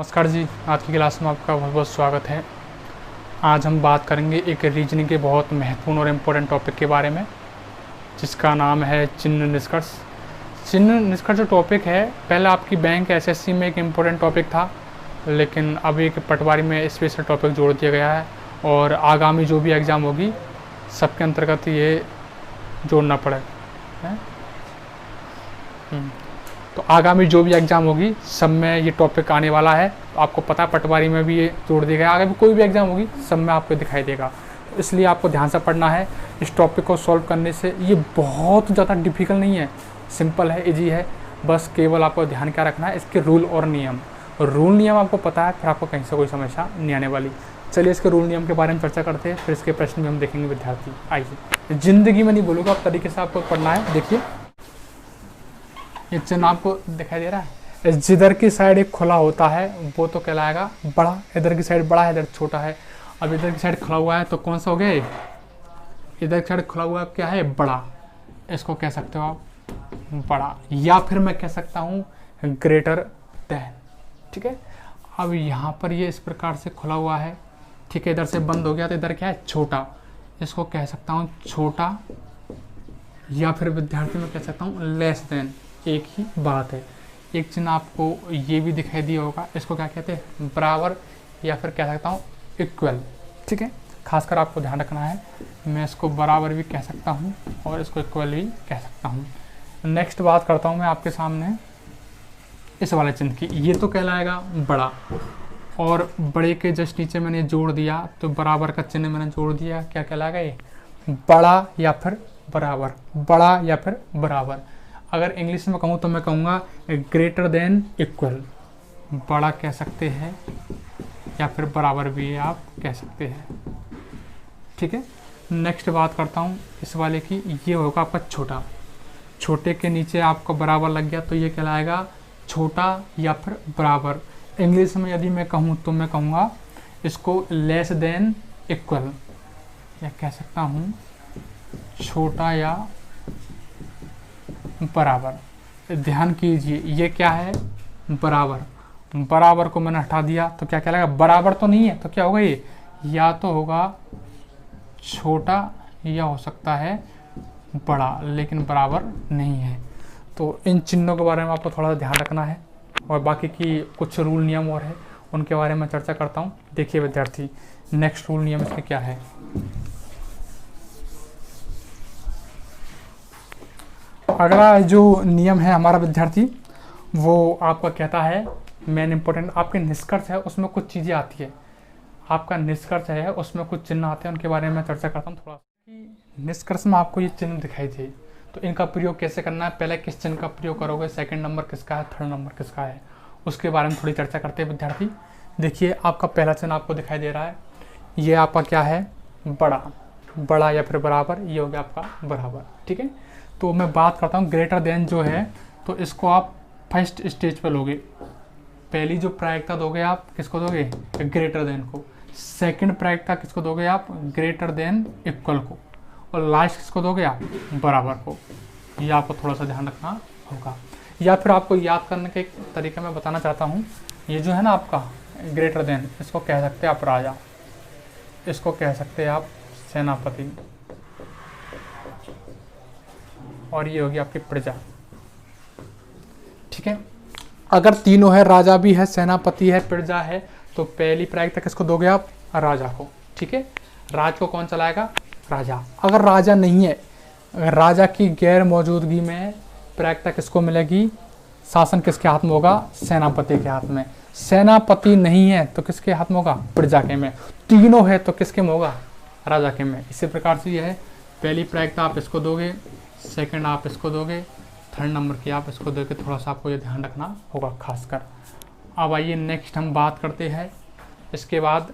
नमस्कार जी, आज की क्लास में आपका बहुत बहुत स्वागत है। आज हम बात करेंगे एक रीजनिंग के बहुत महत्वपूर्ण और इम्पोर्टेंट टॉपिक के बारे में, जिसका नाम है चिन्ह निष्कर्ष। चिन्ह निष्कर्ष जो टॉपिक है, पहले आपकी बैंक एसएससी में एक इम्पोर्टेंट टॉपिक था, लेकिन अभी एक पटवारी में स्पेशल टॉपिक जोड़ दिया गया है और आगामी जो भी एग्ज़ाम होगी सबके अंतर्गत ये जोड़ना पड़ेगा। तो आगामी जो भी एग्ज़ाम होगी सब में ये टॉपिक आने वाला है। तो आपको पता है पटवारी में भी ये जोड़ दिया गया, आगे भी कोई भी एग्ज़ाम होगी सब में आपको दिखाई देगा। तो इसलिए आपको ध्यान से पढ़ना है। इस टॉपिक को सॉल्व करने से ये बहुत ज़्यादा डिफ़िकल्ट नहीं है, सिंपल है, इजी है। बस केवल आपको ध्यान क्या रखना है, इसके रूल और नियम। रूल नियम आपको पता है, फिर आपको कहीं से कोई समस्या नहीं आने वाली। चलिए इसके रूल नियम के बारे में चर्चा करते हैं, फिर इसके प्रश्न भी हम देखेंगे विद्यार्थी। आइए, ज़िंदगी में नहीं बोलूँगा, आप तरीके से आपको पढ़ना है। देखिए ये चिन्ह आपको दिखाई दे रहा है, जिधर की साइड एक खुला होता है वो तो कहलाएगा बड़ा, इधर की साइड बड़ा है, इधर छोटा है। अब इधर की साइड खुला हुआ है तो कौन सा हो गया, इधर की साइड खुला हुआ है क्या है, बड़ा। इसको कह सकते हो आप बड़ा, या फिर मैं कह सकता हूँ ग्रेटर देन। ठीक है, अब यहाँ पर ये इस प्रकार से खुला हुआ है, ठीक है, इधर से बंद हो गया तो इधर क्या है, छोटा। इसको कह सकता हूँ छोटा, या फिर विद्यार्थी में कह सकता हूँ लेस देन। एक ही बात है। एक चिन्ह आपको ये भी दिखाई दिया होगा, इसको क्या कहते हैं, बराबर, या फिर कह सकता हूँ इक्वल। ठीक है, खासकर आपको ध्यान रखना है, मैं इसको बराबर भी कह सकता हूँ और इसको इक्वल भी कह सकता हूँ। नेक्स्ट बात करता हूँ मैं आपके सामने इस वाले चिन्ह की। ये तो कहलाएगा बड़ा, और बड़े के जस्ट नीचे मैंने जोड़ दिया तो बराबर का चिन्ह मैंने जोड़ दिया, क्या कहलाएगा ये, बड़ा या फिर बराबर, बड़ा या फिर बराबर। अगर इंग्लिश में कहूँ तो मैं कहूँगा ग्रेटर देन इक्वल, बड़ा कह सकते हैं या फिर बराबर भी आप कह सकते हैं। ठीक है, नेक्स्ट बात करता हूँ इस वाले की। ये होगा आपका छोटा, छोटे के नीचे आपको बराबर लग गया तो ये कहलाएगा छोटा या फिर बराबर। इंग्लिश में यदि मैं कहूँ तो मैं कहूँगा इसको लेस देन इक्वल, या कह सकता हूँ छोटा या बराबर। ध्यान कीजिए ये क्या है, बराबर। बराबर को मैंने हटा दिया तो क्या कहलाएगा, बराबर तो नहीं है तो क्या होगा ये, या तो होगा छोटा या हो सकता है बड़ा, लेकिन बराबर नहीं है। तो इन चिन्हों के बारे में आपको थोड़ा सा ध्यान रखना है, और बाकी की कुछ रूल नियम और है उनके बारे में चर्चा करता हूँ। देखिए विद्यार्थी, नेक्स्ट रूल नियम इसके क्या है। अगला जो नियम है हमारा विद्यार्थी, वो आपका कहता है मेन इंपॉर्टेंट, आपके निष्कर्ष है उसमें कुछ चीज़ें आती है। आपका निष्कर्ष है उसमें कुछ चिन्ह आते हैं, उनके बारे में चर्चा करता हूँ थोड़ा सा। निष्कर्ष में आपको ये चिन्ह दिखाई दे तो इनका प्रयोग कैसे करना है, पहले किस चिन्ह का प्रयोग करोगे, सेकंड नंबर किसका है, थर्ड नंबर किसका है, उसके बारे में थोड़ी चर्चा करते हैं विद्यार्थी। देखिए आपका पहला चिन्ह आपको दिखाई दे रहा है, ये आपका क्या है, बड़ा, बड़ा या फिर बराबर, ये हो गया आपका बराबर। ठीक है, तो मैं बात करता हूँ ग्रेटर देन जो है, तो इसको आप फर्स्ट स्टेज पे लोगे। पहली जो प्रायिकता दोगे आप किसको दोगे, ग्रेटर देन को। सेकंड प्रायिकता किसको दोगे आप, ग्रेटर देन इक्वल को। और लास्ट किसको दोगे आप, बराबर को। ये आपको थोड़ा सा ध्यान रखना होगा। या फिर आपको याद करने के तरीके में बताना चाहता हूँ, ये जो है ना आपका ग्रेटर देन, इसको कह सकते हैं आप राजा, इसको कह सकते हैं आप सेनापति, और ये होगी आपकी प्रजा। ठीक है, अगर तीनों है, राजा भी है, सेनापति है, प्रजा है, तो पहली प्रायिकता किसको दोगे आप, राजा को। ठीक है, राज को कौन चलाएगा, राजा। अगर राजा नहीं है, अगर राजा की गैर मौजूदगी में प्रायिकता किसको मिलेगी, शासन किसके हाथ में होगा, सेनापति के हाथ में। सेनापति नहीं है तो किसके हाथ में होगा, प्रजा के में। तीनों है तो किसके में होगा, राजा के में। इसी प्रकार से यह है, पहली प्रायिकता आप इसको दोगे, सेकंड आप इसको दोगे, थर्ड नंबर की आप इसको दोगे। थोड़ा सा आपको ये ध्यान रखना होगा खासकर। अब आइए नेक्स्ट हम बात करते हैं, इसके बाद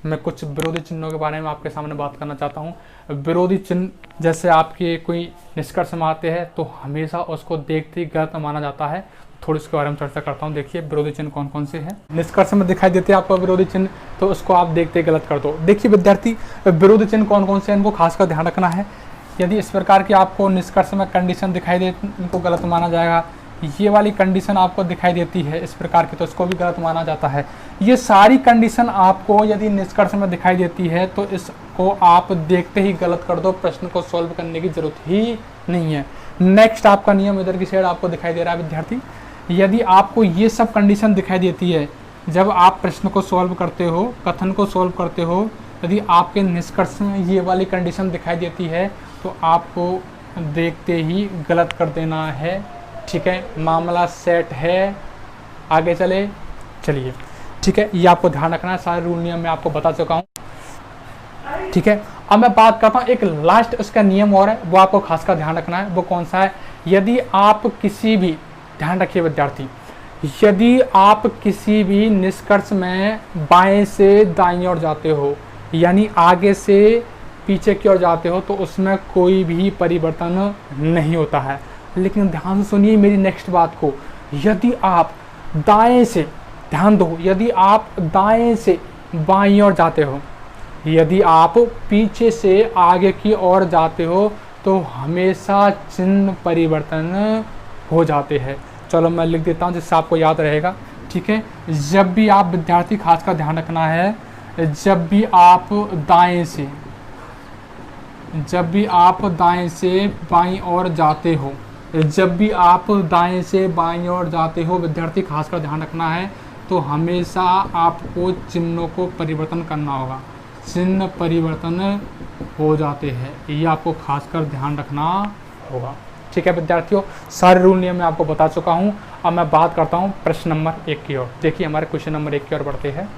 मैं कुछ विरोधी चिन्हों के बारे में आपके सामने बात करना चाहता हूँ। विरोधी चिन्ह जैसे आपके कोई निष्कर्ष में आते हैं तो हमेशा उसको देखते ही गलत माना जाता है, थोड़ी इसके बारे में चर्चा करता हूँ। देखिए विरोधी चिन्ह कौन कौन से हैं, निष्कर्ष में दिखाई देते हैं आपको विरोधी चिन्ह, तो उसको आप देखते गलत कर दो। देखिए विद्यार्थी, विरोधी चिन्ह कौन कौन से हैं इनको खासकर ध्यान रखना है। यदि इस प्रकार की आपको निष्कर्ष में कंडीशन दिखाई दे, इनको गलत माना जाएगा। ये वाली कंडीशन आपको दिखाई देती है इस प्रकार की, तो इसको भी गलत माना जाता है। ये सारी कंडीशन आपको यदि निष्कर्ष में दिखाई देती है तो इसको आप देखते ही गलत कर दो, प्रश्न को सॉल्व करने की जरूरत ही नहीं है। नेक्स्ट आपका नियम इधर की साइड आपको दिखाई दे रहा है विद्यार्थी, यदि आपको ये सब कंडीशन दिखाई देती है जब आप प्रश्न को सॉल्व करते हो, कथन को सॉल्व करते हो, यदि आपके निष्कर्ष में ये वाली कंडीशन दिखाई देती है तो आपको देखते ही गलत कर देना है। ठीक है, मामला सेट है, आगे चलिए। ठीक है, ये आपको ध्यान रखना है, सारे रूल नियम मैं आपको बता चुका हूँ। ठीक है, अब मैं बात करता हूँ एक लास्ट उसका नियम और है, वो आपको खास कर ध्यान रखना है। वो कौन सा है? यदि आप किसी भी, ध्यान रखिए विद्यार्थी, यदि आप किसी भी निष्कर्ष में बाएं से दाईं ओर जाते हो, यानी आगे से पीछे की ओर जाते हो, तो उसमें कोई भी परिवर्तन नहीं होता है। लेकिन ध्यान से सुनिए मेरी नेक्स्ट बात को, यदि आप दाएं से, ध्यान दो, यदि आप दाएं से बाईं ओर जाते हो, यदि आप पीछे से आगे की ओर जाते हो, तो हमेशा चिन्ह परिवर्तन हो जाते हैं। चलो मैं लिख देता हूँ जिससे आपको याद रहेगा। ठीक है, जब भी आप विद्यार्थी खास का ध्यान रखना है, जब भी आप दाएं से बाईं ओर जाते हो, जब भी आप दाएं से बाईं ओर जाते हो विद्यार्थी खास कर ध्यान रखना है, तो हमेशा आपको चिन्हों को परिवर्तन करना होगा। चिन्ह परिवर्तन हो जाते हैं, ये आपको खासकर ध्यान रखना होगा। ठीक है विद्यार्थियों, सारे रूल नियम मैं आपको बता चुका हूँ। अब मैं बात करता हूँ प्रश्न नंबर 1 की ओर। देखिए हमारे क्वेश्चन नंबर 1 की ओर बढ़ते हैं।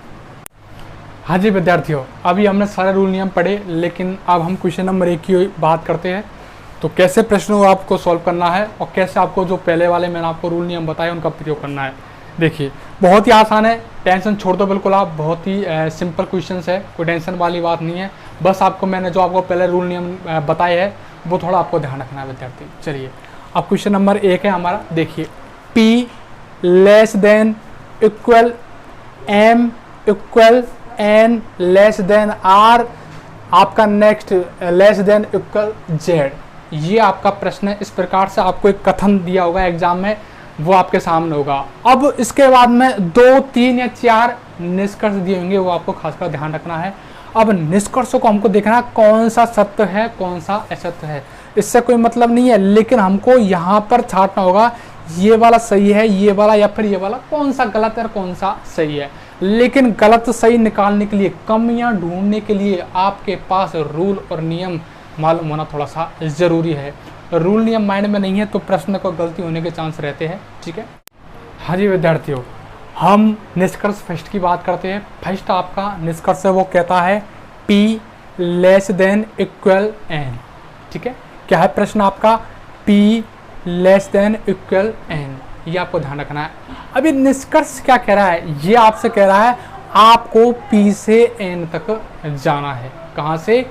हाँ जी विद्यार्थियों, अभी हमने सारे रूल नियम पढ़े, लेकिन अब हम क्वेश्चन नंबर 1 की बात करते हैं। तो कैसे प्रश्नों को आपको सॉल्व करना है और कैसे आपको जो पहले वाले मैंने आपको रूल नियम बताए उनका प्रयोग करना है। देखिए बहुत ही आसान है, टेंशन छोड़ दो बिल्कुल आप, बहुत ही सिंपल क्वेश्चंस है, कोई टेंशन वाली बात नहीं है। बस आपको मैंने जो आपको पहले रूल नियम बताए हैं वो थोड़ा आपको ध्यान रखना है विद्यार्थी। चलिए अब क्वेश्चन नंबर 1 है हमारा। देखिए P less than equal M equal N less than R, आपका next less than equal Z। ये आपका प्रश्न है। इस प्रकार से आपको एक कथन दिया होगा एग्जाम में, वो आपके सामने होगा। अब इसके बाद में 2, 3 या 4 निष्कर्ष दिए होंगे, वो आपको खासकर ध्यान रखना है। अब निष्कर्षों को हमको देखना है कौन सा सत्य है कौन सा असत्य है, इससे कोई मतलब नहीं है, लेकिन हमको यहाँ पर छांटना होगा ये वाला सही है, ये वाला या फिर ये वाला, कौन सा गलत है और कौन सा सही है। लेकिन गलत सही निकालने के लिए, कमियां ढूंढने के लिए आपके पास रूल और नियम मालूम होना थोड़ा सा ज़रूरी है। रूल नियम माइंड में नहीं है तो प्रश्न को गलती होने के चांस रहते हैं। ठीक है, हाँ जी विद्यार्थियों, हम निष्कर्ष फर्स्ट की बात करते हैं। फर्स्ट आपका निष्कर्ष है वो कहता है P less than equal N। ठीक है, क्या है प्रश्न आपका? P less than equal N, ये आपको ध्यान रखना है। अभी निष्कर्ष क्या कह रहा है? ये आपसे कह रहा है आपको P से N तक जाना है। कहाँ से?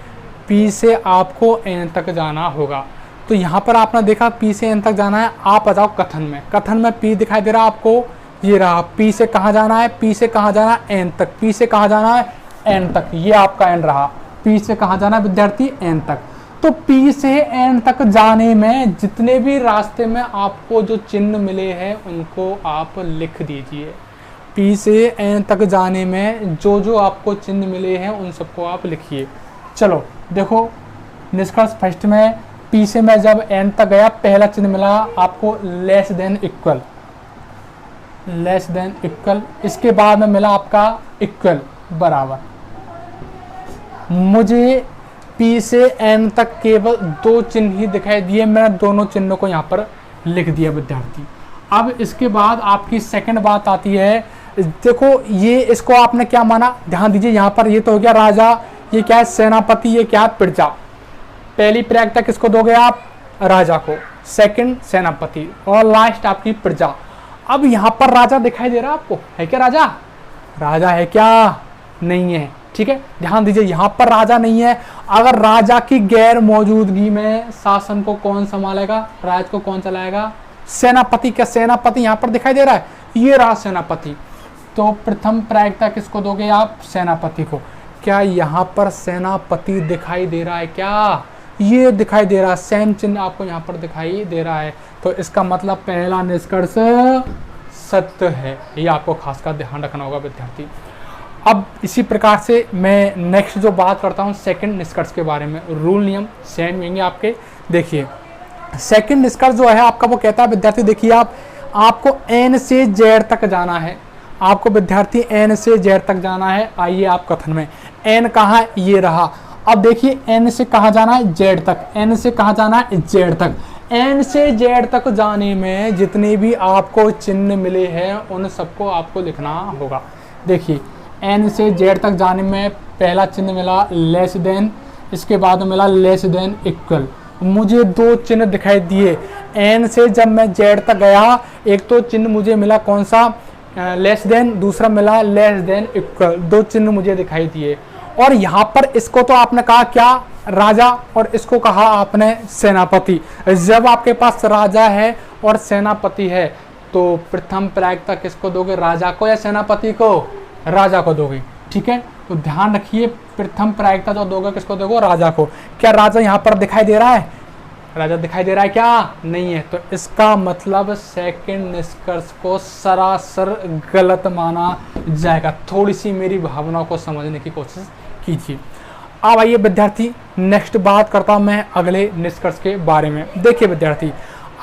P से आपको N तक जाना होगा। तो यहाँ पर आपने देखा P से N तक जाना है। आप आ जाओ कथन में, कथन में P दिखाई दे रहा है आपको, ये रहा। P से कहाँ जाना है? P से कहाँ जाना है? N तक। P से कहाँ जाना है? N तक। ये आपका N रहा। P से कहाँ जाना है विद्यार्थी? N तक। तो P से N तक जाने में जितने भी रास्ते में आपको जो चिन्ह मिले हैं उनको आप लिख दीजिए। P से N तक जाने में जो जो आपको चिन्ह मिले हैं उन सबको आप लिखिए। चलो देखो निष्कर्ष फर्स्ट में P से मैं जब N तक गया, पहला चिन्ह मिला आपको less than equal, less than equal. इसके बाद में मिला आपका इक्वल, बराबर। मुझे P से N तक केवल 2 चिन्ह ही दिखाई दिए, मैंने दोनों चिन्हों को यहाँ पर लिख दिया विद्यार्थी। अब इसके बाद आपकी सेकंड बात आती है। देखो ये इसको आपने क्या माना, ध्यान दीजिए। यहाँ पर ये तो हो गया राजा, ये क्या है? सेनापति, ये क्या है? प्रजा। पहली प्रायोरिटी किसको दोगे आप? राजा को, सेकंड सेनापति, और लास्ट आपकी प्रजा। अब यहाँ पर राजा दिखाई दे रहा है आपको, है क्या राजा? राजा है क्या? नहीं है। ठीक है, ध्यान दीजिए यहाँ पर राजा नहीं है। अगर राजा की गैर मौजूदगी में शासन को कौन संभालेगा? राज्य को कौन चलाएगा? सेनापति। क्या सेनापति यहाँ पर दिखाई दे रहा है? ये रहा सेनापति। तो प्रथम प्रायोरिटी किसको दोगे आप? सेनापति को। क्या यहाँ पर सेनापति दिखाई दे रहा है क्या? ये दिखाई दे रहा है, सेम चिन्ह आपको यहाँ पर दिखाई दे रहा है, तो इसका मतलब पहला निष्कर्ष सत्य है। ये आपको खासकर ध्यान रखना होगा विद्यार्थी। अब इसी प्रकार से मैं नेक्स्ट जो बात करता हूँ सेकंड निष्कर्ष के बारे में, रूल नियम सेम होंगे आपके। देखिए सेकंड निष्कर्ष जो है आपका वो कहता है विद्यार्थी, देखिए आपको एन से जेड तक जाना है, आपको विद्यार्थी एन से जेड तक जाना है। आइए आप कथन में, एन कहाँ है, ये रहा। अब देखिए एन से कहाँ जाना है, जेड तक। एन से कहाँ जाना है, जेड तक। एन से जेड तक जाने में जितने भी आपको चिन्ह मिले हैं उन सबको आपको लिखना होगा। देखिए एन से जेड तक जाने में पहला चिन्ह मिला लेस देन, इसके बाद मिला लेस देन इक्वल। मुझे दो चिन्ह दिखाई दिए, एन से जब मैं जेड तक गया एक तो चिन्ह मुझे मिला कौन सा, लेस देन, दूसरा मिला लेस देन इक्वल, दो चिन्ह मुझे दिखाई दिए। और यहाँ पर इसको तो आपने कहा क्या, राजा, और इसको कहा आपने सेनापति। जब आपके पास राजा है और सेनापति है तो प्रथम प्रायिकता किसको दोगे, राजा को या सेनापति को, राजा को दोगे। ठीक है, तो ध्यान रखिए प्रथम प्रायिकता जो दोगे किसको दोगे, राजा को। क्या राजा यहाँ पर दिखाई दे रहा है, राजा दिखाई दे रहा है क्या, नहीं है, तो इसका मतलब सेकंड निष्कर्ष को सरासर गलत माना जाएगा। थोड़ी सी मेरी भावनाओं को समझने की कोशिश कीजिए। अब आइए विद्यार्थी नेक्स्ट बात करता हूं मैं अगले निष्कर्ष के बारे में। देखिए विद्यार्थी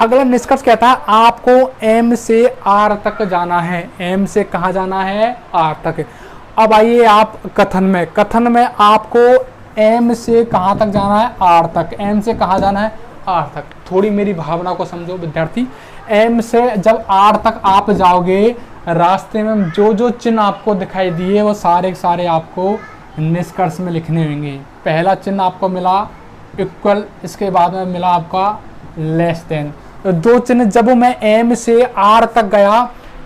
अगला निष्कर्ष कहता है आपको एम से आर तक जाना है। एम से कहाँ जाना है, आर तक। अब आइए आप कथन में, कथन में आपको एम से कहाँ तक जाना है, आर तक। एम से कहाँ जाना है, आर तक। थोड़ी मेरी भावना को समझो विद्यार्थी, एम से जब आर तक आप जाओगे रास्ते में जो जो चिन्ह आपको दिखाई दिए वो सारे सारे आपको निष्कर्ष में लिखने होंगे। पहला चिन्ह आपको मिला इक्वल, इसके बाद में मिला आपका लेस देन। तो दो चिन्ह जब मैं एम से आर तक गया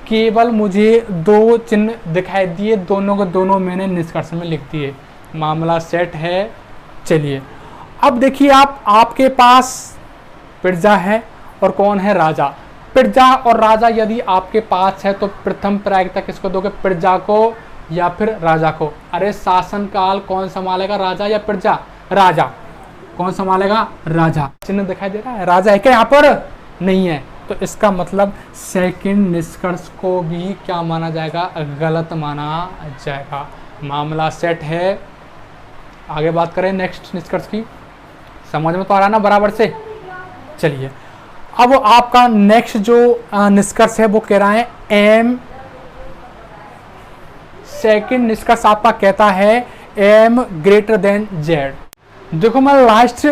केवल मुझे दो चिन्ह दिखाई दिए, दोनों को दोनों मैंने निष्कर्ष में लिख दिए, मामला सेट है। चलिए अब देखिए आपके पास प्रजा है और कौन है, राजा। प्रजा और राजा यदि आपके पास है तो प्रथम प्रायिकता किसको दोगे, प्रजा को या फिर राजा को। अरे शासन काल कौन संभालेगा, राजा या प्रजा, राजा। कौन संभालेगा, राजा। चिन्ह दिखाई दे रहा है, राजा है क्या यहाँ पर, नहीं है, तो इसका मतलब सेकंड निष्कर्ष को भी क्या माना जाएगा, गलत माना जाएगा। मामला सेट है। आगे बात करें नेक्स्ट निष्कर्ष की, समझ में तो आ रहा ना बराबर से। चलिए अब आपका नेक्स्ट जो निष्कर्ष है वो कह रहा है एम, सेकंड निष्कर्ष आपका कहता है एम ग्रेटर देन जेड। देखो मैं लास्ट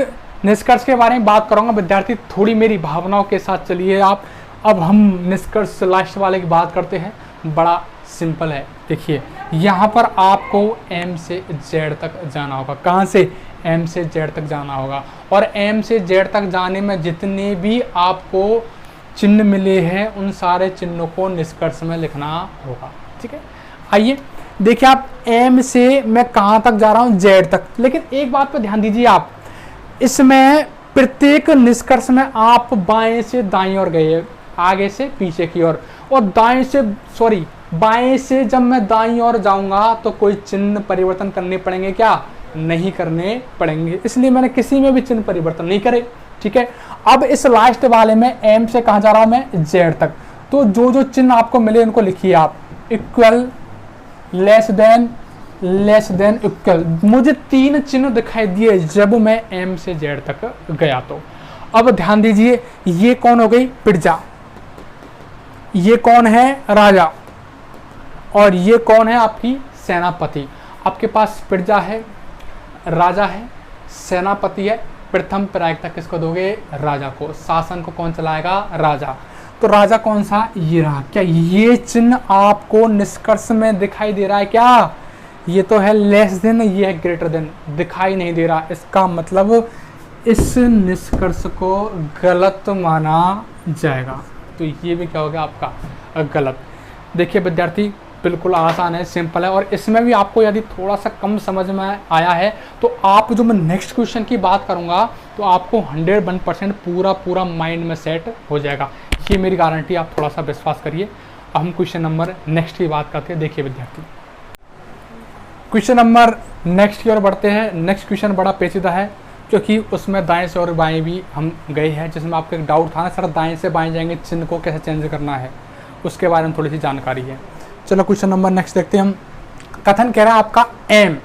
निष्कर्ष के बारे में बात करूंगा विद्यार्थी, थोड़ी मेरी भावनाओं के साथ चलिए आप। अब हम निष्कर्ष लास्ट वाले की बात करते हैं, बड़ा सिंपल है। देखिए यहाँ पर आपको एम से जेड तक जाना होगा। कहाँ से, एम से जेड तक जाना होगा। और एम से जेड तक जाने में जितने भी आपको चिन्ह मिले हैं उन सारे चिन्हों को निष्कर्ष में लिखना होगा। ठीक है, आइए देखिए आप एम से मैं कहाँ तक जा रहा हूँ, जेड तक। लेकिन एक बात पर ध्यान दीजिए आप, इसमें प्रत्येक निष्कर्ष में आप बाएं से दाएं ओर गए, आगे से पीछे की ओर, और दाएं से बाएं से जब मैं दाईं ओर जाऊंगा तो कोई चिन्ह परिवर्तन करने पड़ेंगे क्या, नहीं करने पड़ेंगे। इसलिए मैंने किसी में भी चिन्ह परिवर्तन नहीं करे। ठीक है, अब इस लास्ट वाले में एम से कहाँ जा रहा हूं मैं, जेड तक। तो जो जो चिन्ह आपको मिले उनको लिखिए आप, इक्वल, लेस देन इक्वल। मुझे तीन चिन्ह दिखाई दिए जब मैं एम से जेड तक गया। तो अब ध्यान दीजिए, ये कौन हो गई, प्रजा, ये कौन है, राजा, और ये कौन है आपकी सेनापति। आपके पास प्रजा है, राजा है, सेनापति है, प्रथम प्रायिकता किसको दोगे, राजा को। शासन को कौन चलाएगा, राजा। तो राजा कौन सा, ये रहा। क्या ये चिन्ह आपको निष्कर्ष में दिखाई दे रहा है क्या, ये तो है लेस देन, ये है ग्रेटर देन, दिखाई नहीं दे रहा। इसका मतलब इस निष्कर्ष को गलत माना जाएगा। तो ये भी क्या हो गया आपका, गलत। देखिए विद्यार्थी बिल्कुल आसान है, सिंपल है। और इसमें भी आपको यदि थोड़ा सा कम समझ में आया है तो आप जो मैं नेक्स्ट क्वेश्चन की बात करूंगा तो आपको 101% पूरा माइंड में सेट हो जाएगा, ये मेरी गारंटी। आप थोड़ा सा विश्वास करिए। अब हम क्वेश्चन नंबर नेक्स्ट की बात करते हैं। देखिए विद्यार्थी क्वेश्चन नंबर नेक्स्ट की ओर बढ़ते हैं। नेक्स्ट क्वेश्चन बड़ा पेचीदा है, क्योंकि उसमें दाएं से और बाएं भी हम गए हैं, जिसमें आपको एक डाउट था ना सर दाएं से बाएं जाएंगे चिन्ह को कैसे चेंज करना है, उसके बारे में थोड़ी सी जानकारी है। चलो क्वेश्चन नंबर नेक्स्ट देखते हैं हम। कथन कह रहा है आपका m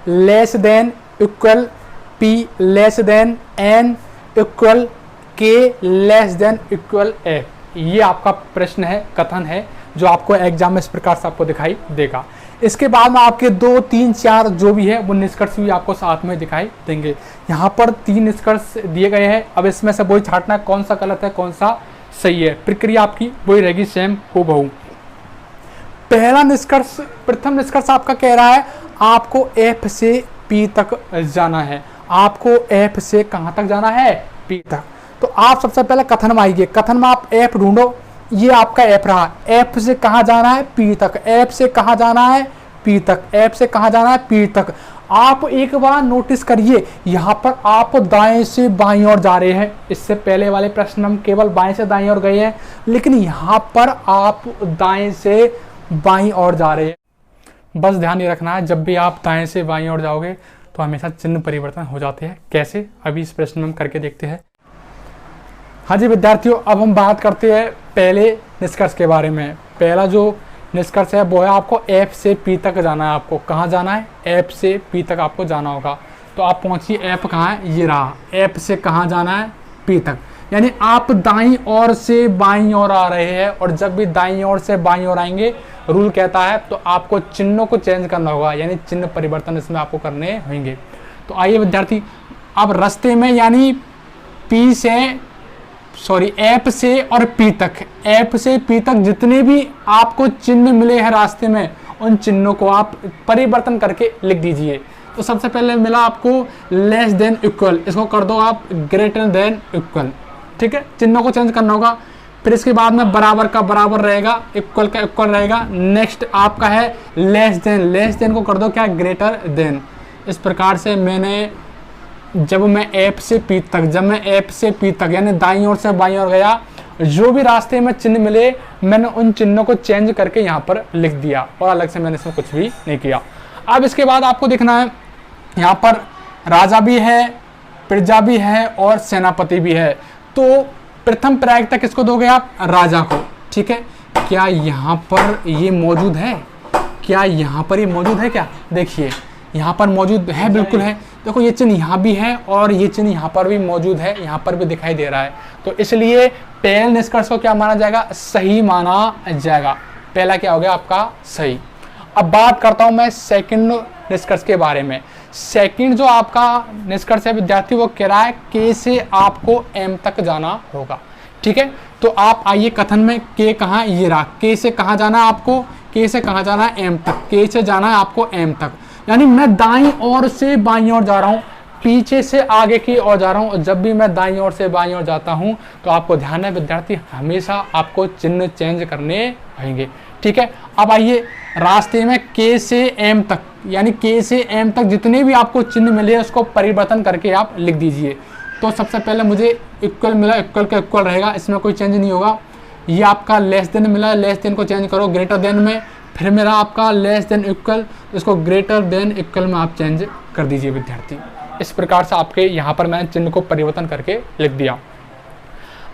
less than equal p less than n equal k less than equal f, ये आपका प्रश्न है, कथन है, जो आपको एग्जाम में इस प्रकार से आपको दिखाई देगा। इसके बाद में आपके 2, 3, 4 जो भी है वो निष्कर्ष भी आपको साथ में दिखाई देंगे। यहाँ पर 3 निष्कर्ष दिए गए हैं। अब इसमें से वही छांटना है कौन सा गलत है कौन सा सही है। प्रक्रिया आपकी वही रहेगी सेम हूबहू। पहला निष्कर्ष, प्रथम निष्कर्ष आपका कह रहा है आपको F से P तक जाना है। आपको F से कहाँ तक जाना है? P तक। तो आप सबसे पहले कथन में आइए। कथन में आप F ढूंढो, ये आपका F रहा। F से कहाँ जाना है? P तक। F से कहाँ जाना है? P तक। F से कहाँ जाना है? P तक। आप एक बार नोटिस करिए, यहाँ पर आप दाएं से बाईं ओर जा रहे हैं। इससे पहले वाले प्रश्न में हम केवल बाएं से दाईं ओर गए हैं, लेकिन यहाँ पर आप दाएं से बाईं ओर जा रहे हैं। बस ध्यान ये रखना है, जब भी आप दाएं से बाईं ओर जाओगे तो हमेशा चिन्ह परिवर्तन हो जाते हैं। कैसे? अभी इस प्रश्न में हम करके देखते हैं। हाँ जी विद्यार्थियों, अब हम बात करते हैं पहले निष्कर्ष के बारे में। पहला जो निष्कर्ष है वो है आपको F से P तक जाना है। आपको कहाँ जाना है? F से P तक आपको जाना होगा। तो आप पहुँचिए, F कहाँ है? ये रहा। F से कहाँ जाना है? P तक। यानी आप दाईं ओर से बाईं ओर आ रहे हैं, और जब भी दाईं ओर से बाईं ओर आएंगे रूल कहता है तो आपको चिन्हों को चेंज करना होगा, यानी चिन्ह परिवर्तन इसमें आपको करने होंगे। तो आइए विद्यार्थी, अब रास्ते में यानी F से और P तक, F से P तक जितने भी आपको चिन्ह मिले हैं रास्ते में, उन चिन्हों को आप परिवर्तन करके लिख दीजिए। तो सबसे पहले मिला आपको लेस देन इक्वल, इसको कर दो आप ग्रेटर देन इक्वल। ठीक है, चिन्हों को चेंज करना होगा। फिर इसके बाद में बराबर का बराबर रहेगा, इक्वल का इक्वल रहेगा। नेक्स्ट आपका है लेस देन, लेस देन को कर दो क्या? Greater than. इस प्रकार से मैंने जब मैं F से P तक यानी दाईं ओर से बाईं ओर गया, जो भी रास्ते में चिन्ह मिले मैंने उन चिन्हों को चेंज करके यहाँ पर लिख दिया, और अलग से मैंने इसमें कुछ भी नहीं किया। अब इसके बाद आपको देखना है, यहाँ पर राजा भी है, प्रजा भी है और सेनापति भी है। तो प्रथम प्रायिकता किसको दोगे आप? राजा को। ठीक है, क्या यहाँ पर ये मौजूद है? क्या यहाँ पर ये मौजूद है? क्या देखिए यहाँ पर मौजूद है, बिल्कुल है। देखो ये चिन्ह यहाँ भी है और ये चिन्ह यहाँ पर भी मौजूद है, यहाँ पर भी दिखाई दे रहा है। तो इसलिए पहले निष्कर्ष को क्या माना जाएगा? सही माना जाएगा। पहला क्या हो गया आपका? सही। अब बात करता हूँ मैं सेकंड निष्कर्ष के बारे में। सेकंड जो आपका निष्कर्ष है विद्यार्थी, वो कह रहा है K से आपको M तक जाना होगा। ठीक है, तो आप आइए कथन में, K कहाँ? ये रहा। K से कहाँ जाना है आपको? K से कहाँ जाना है? M तक। K से जाना है आपको M तक, यानी मैं दाईं ओर से बाईं ओर जा रहा हूँ, पीछे से आगे की ओर जा रहा हूँ। और जब भी मैं दाईं ओर से बाईं ओर जाता हूँ तो आपको ध्यान है विद्यार्थी, हमेशा आपको चिन्ह चेंज करने होंगे। ठीक है, अब आइए रास्ते में K से M तक, यानी K से M तक जितने भी आपको चिन्ह मिले उसको परिवर्तन करके आप लिख दीजिए। तो सबसे पहले मुझे इक्वल मिला, इक्वल का इक्वल रहेगा, इसमें कोई चेंज नहीं होगा। ये आपका लेस देन मिला, लेस देन को चेंज करो ग्रेटर देन में। फिर मेरा आपका लेस देन इक्वल, इसको ग्रेटर देन इक्वल में आप चेंज कर दीजिए विद्यार्थी। इस प्रकार से आपके यहाँ पर मैंने चिन्ह को परिवर्तन करके लिख दिया।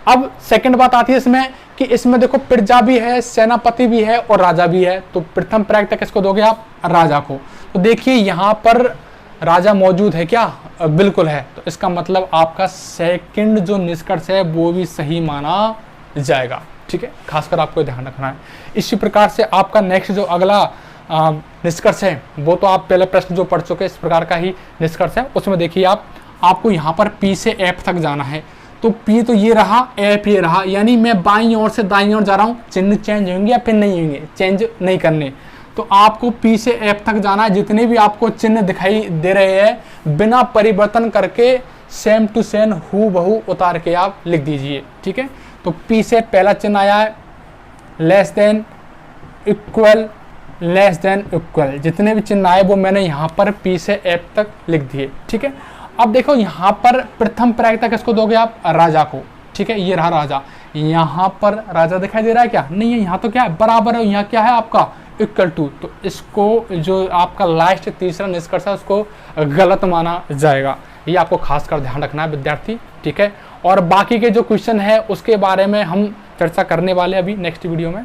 अब सेकंड बात आती है इसमें कि इसमें देखो प्रजा भी है, सेनापति भी है और राजा भी है। तो प्रथम प्रायिकता किसको दोगे आप? राजा को। तो देखिए यहाँ पर राजा मौजूद है क्या? बिल्कुल है। तो इसका मतलब आपका सेकंड जो निष्कर्ष है वो भी सही माना जाएगा। ठीक है, खासकर आपको ध्यान रखना है। इसी प्रकार से आपका नेक्स्ट जो अगला निष्कर्ष है वो तो आप पहले प्रश्न जो पढ़ चुके, इस प्रकार का ही निष्कर्ष है। उसमें देखिए आपको यहाँ पर P से F तक जाना है। तो P तो ये रहा, F ये रहा, यानी मैं बाईं ओर से दाईं ओर जा रहा हूँ। चिन्ह चेंज होंगे या फिर नहीं होंगे? चेंज नहीं करने। तो आपको P से F तक जाना है। जितने भी आपको चिन्ह दिखाई दे रहे हैं बिना परिवर्तन करके सेम टू सेम हूबहू उतार के आप लिख दीजिए। ठीक है, तो P से पहला चिन्ह आया है less than equal, less than equal. जितने भी चिन्ह आए वो मैंने यहाँ पर P से F तक लिख दिए। ठीक है, अब देखो यहाँ पर प्रथम प्रायिकता किसको दोगे आप? राजा को। ठीक है, ये रहा राजा। यहाँ पर राजा दिखाई दे रहा है क्या? नहीं है, यहाँ तो क्या है? बराबर है। यहाँ क्या है आपका? Equal to. तो इसको जो आपका लास्ट तीसरा निष्कर्ष है उसको गलत माना जाएगा। ये आपको खासकर ध्यान रखना है विद्यार्थी, ठीक है। और बाकी के जो क्वेश्चन है उसके बारे में हम चर्चा करने वाले अभी नेक्स्ट वीडियो में।